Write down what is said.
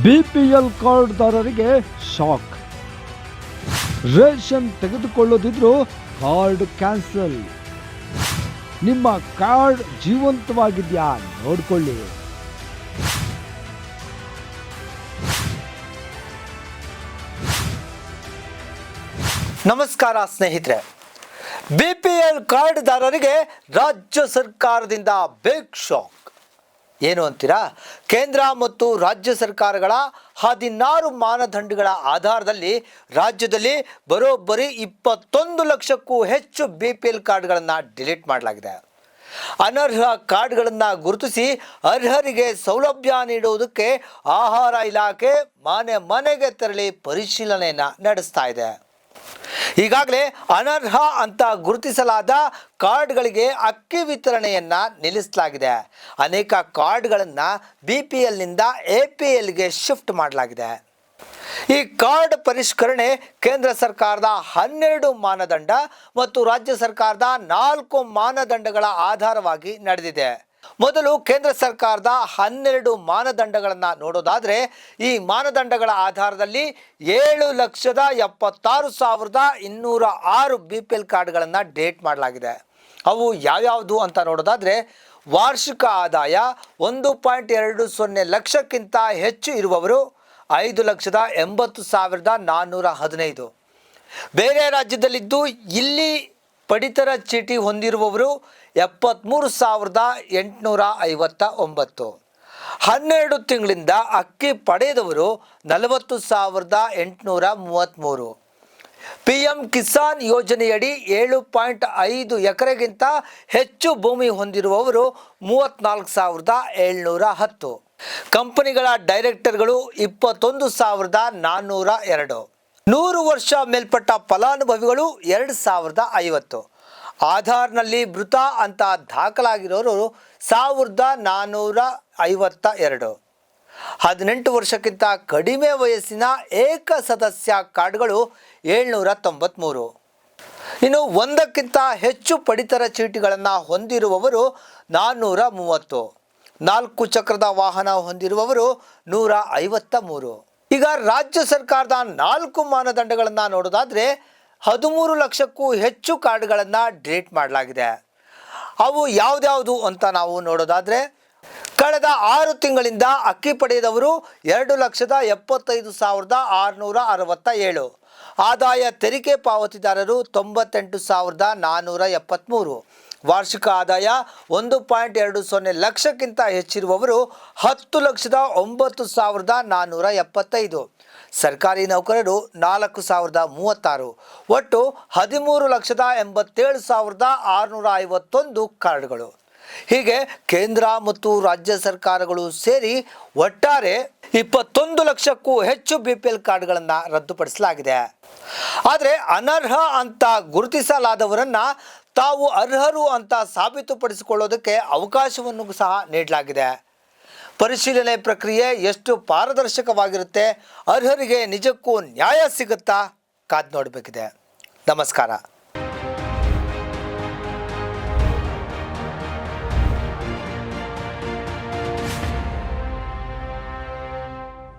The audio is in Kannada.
ಬಿಪಿಎಲ್ ಕಾರ್ಡ್ದಾರರಿಗೆ ಶಾಕ್. ರೇಷನ್ ತೆಗೆದುಕೊಳ್ಳೋದಿದ್ರು ಕಾರ್ಡ್ ಕ್ಯಾನ್ಸಲ್. ನಿಮ್ಮ ಕಾರ್ಡ್ ಜೀವಂತವಾಗಿದೆಯಾ ನೋಡ್ಕೊಳ್ಳಿ. ನಮಸ್ಕಾರ ಸ್ನೇಹಿತರೆ. ಬಿಪಿಎಲ್ ಕಾರ್ಡ್ದಾರರಿಗೆ ರಾಜ್ಯ ಸರ್ಕಾರದಿಂದ ಬಿಗ್ ಶಾಕ್. ಏನು ಅಂತೀರಾ? ಕೇಂದ್ರ ಮತ್ತು ರಾಜ್ಯ ಸರ್ಕಾರಗಳ 16 ಮಾನದಂಡಗಳ ಆಧಾರದಲ್ಲಿ ರಾಜ್ಯದಲ್ಲಿ ಬರೋಬ್ಬರಿ 21 ಲಕ್ಷಕ್ಕೂ ಹೆಚ್ಚು ಬಿಪಿಎಲ್ ಕಾರ್ಡ್ಗಳನ್ನು ಡಿಲೀಟ್ ಮಾಡಲಾಗಿದೆ. ಅನರ್ಹ ಕಾರ್ಡ್ಗಳನ್ನು ಗುರುತಿಸಿ ಅರ್ಹರಿಗೆ ಸೌಲಭ್ಯ ನೀಡುವುದಕ್ಕೆ ಆಹಾರ ಇಲಾಖೆ ಮನೆ ಮನೆಗೆ ತೆರಳಿ ಪರಿಶೀಲನೆಯನ್ನು ನಡೆಸ್ತಾ ಇದೆ. ಈಗಾಗಲೇ ಅನರ್ಹ ಅಂತ ಗುರುತಿಸಲಾದ ಕಾರ್ಡ್ಗಳಿಗೆ ಅಕ್ಕಿ ವಿತರಣೆಯನ್ನು ನಿಲ್ಲಿಸಲಾಗಿದೆ. ಅನೇಕ ಕಾರ್ಡ್ಗಳನ್ನು BPLನಿಂದ APLಗೆ ಶಿಫ್ಟ್ ಮಾಡಲಾಗಿದೆ. ಈ ಕಾರ್ಡ್ ಪರಿಷ್ಕರಣೆ ಕೇಂದ್ರ ಸರ್ಕಾರದ 12 ಮಾನದಂಡ ಮತ್ತು ರಾಜ್ಯ ಸರ್ಕಾರದ 4 ಮಾನದಂಡಗಳ ಆಧಾರವಾಗಿ ನಡೆದಿದೆ. ಮೊದಲು ಕೇಂದ್ರ ಸರ್ಕಾರದ 12 ಮಾನದಂಡಗಳನ್ನು ನೋಡೋದಾದರೆ, ಈ ಮಾನದಂಡಗಳ ಆಧಾರದಲ್ಲಿ 7,76,206 BPL ಕಾರ್ಡ್ಗಳನ್ನು ಡೇಟ್ ಮಾಡಲಾಗಿದೆ. ಅವು ಯಾವ್ಯಾವುದು ಅಂತ ನೋಡೋದಾದರೆ, ವಾರ್ಷಿಕ ಆದಾಯ 1.20 ಲಕ್ಷಕ್ಕಿಂತ ಹೆಚ್ಚು ಇರುವವರು 5,80,415. ಬೇರೆ ರಾಜ್ಯದಲ್ಲಿದ್ದು ಇಲ್ಲಿ ಪಡಿತರ ಚೀಟಿ ಹೊಂದಿರುವವರು 73,859. 12 ತಿಂಗಳಿಂದ ಅಕ್ಕಿ ಪಡೆದವರು 40,833. PM ಕಿಸಾನ್ ಯೋಜನೆಯಡಿ 7.5 ಎಕರೆಗಿಂತ ಹೆಚ್ಚು ಭೂಮಿ ಹೊಂದಿರುವವರು 34,710. ಕಂಪನಿಗಳ ಡೈರೆಕ್ಟರ್ಗಳು 21,402. 100 ವರ್ಷ ಮೇಲ್ಪಟ್ಟ ಫಲಾನುಭವಿಗಳು 2,050. ಆಧಾರ್ನಲ್ಲಿ ಮೃತ ಅಂತ ದಾಖಲಾಗಿರೋರು 1,452. 18 ವರ್ಷಕ್ಕಿಂತ ಕಡಿಮೆ ವಯಸ್ಸಿನ ಏಕ ಸದಸ್ಯ ಕಾರ್ಡ್ಗಳು 793. ಇನ್ನು 1ಕ್ಕಿಂತ ಹೆಚ್ಚು ಪಡಿತರ ಚೀಟಿಗಳನ್ನು ಹೊಂದಿರುವವರು 430. 4 ಚಕ್ರದ ವಾಹನ ಹೊಂದಿರುವವರು 153. ಈಗ ರಾಜ್ಯ ಸರ್ಕಾರದ 4 ಮಾನದಂಡಗಳನ್ನು ನೋಡೋದಾದರೆ 13 ಲಕ್ಷಕ್ಕೂ ಹೆಚ್ಚು ಕಾರ್ಡ್ಗಳನ್ನು ಡಿಲೀಟ್ ಮಾಡಲಾಗಿದೆ. ಅವು ಯಾವ್ದ್ಯಾವುದು ಅಂತ ನಾವು ನೋಡೋದಾದರೆ, ಕಳೆದ 6 ತಿಂಗಳಿಂದ ಅಕ್ಕಿ ಪಡೆದವರು 2,75,667. ಆದಾಯ ತೆರಿಗೆ ಪಾವತಿದಾರರು 98,473. ವಾರ್ಷಿಕ ಆದಾಯ 1.20 ಲಕ್ಷಕ್ಕಿಂತ ಹೆಚ್ಚಿರುವವರು 10,09,475. ಸರ್ಕಾರಿ ನೌಕರರು 4,036. ಒಟ್ಟು 13,87,651 ಕಾರ್ಡ್ಗಳು. ಹೀಗೆ ಕೇಂದ್ರ ಮತ್ತು ರಾಜ್ಯ ಸರ್ಕಾರಗಳು ಸೇರಿ ಒಟ್ಟಾರೆ 21 ಲಕ್ಷಕ್ಕೂ ಹೆಚ್ಚು BPL ಕಾರ್ಡ್ಗಳನ್ನು ರದ್ದುಪಡಿಸಲಾಗಿದೆ. ಆದರೆ ಅನರ್ಹ ಅಂತ ಗುರುತಿಸಲಾದವರನ್ನು ತಾವು ಅರ್ಹರು ಅಂತ ಸಾಬೀತುಪಡಿಸಿಕೊಳ್ಳೋದಕ್ಕೆ ಅವಕಾಶವನ್ನು ಸಹ ನೀಡಲಾಗಿದೆ. ಪರಿಶೀಲನೆ ಪ್ರಕ್ರಿಯೆ ಎಷ್ಟು ಪಾರದರ್ಶಕವಾಗಿರುತ್ತೆ, ಅರ್ಹರಿಗೆ ನಿಜಕ್ಕೂ ನ್ಯಾಯ ಸಿಗುತ್ತಾ? ಕಾದು ನೋಡಬೇಕಿದೆ. ನಮಸ್ಕಾರ.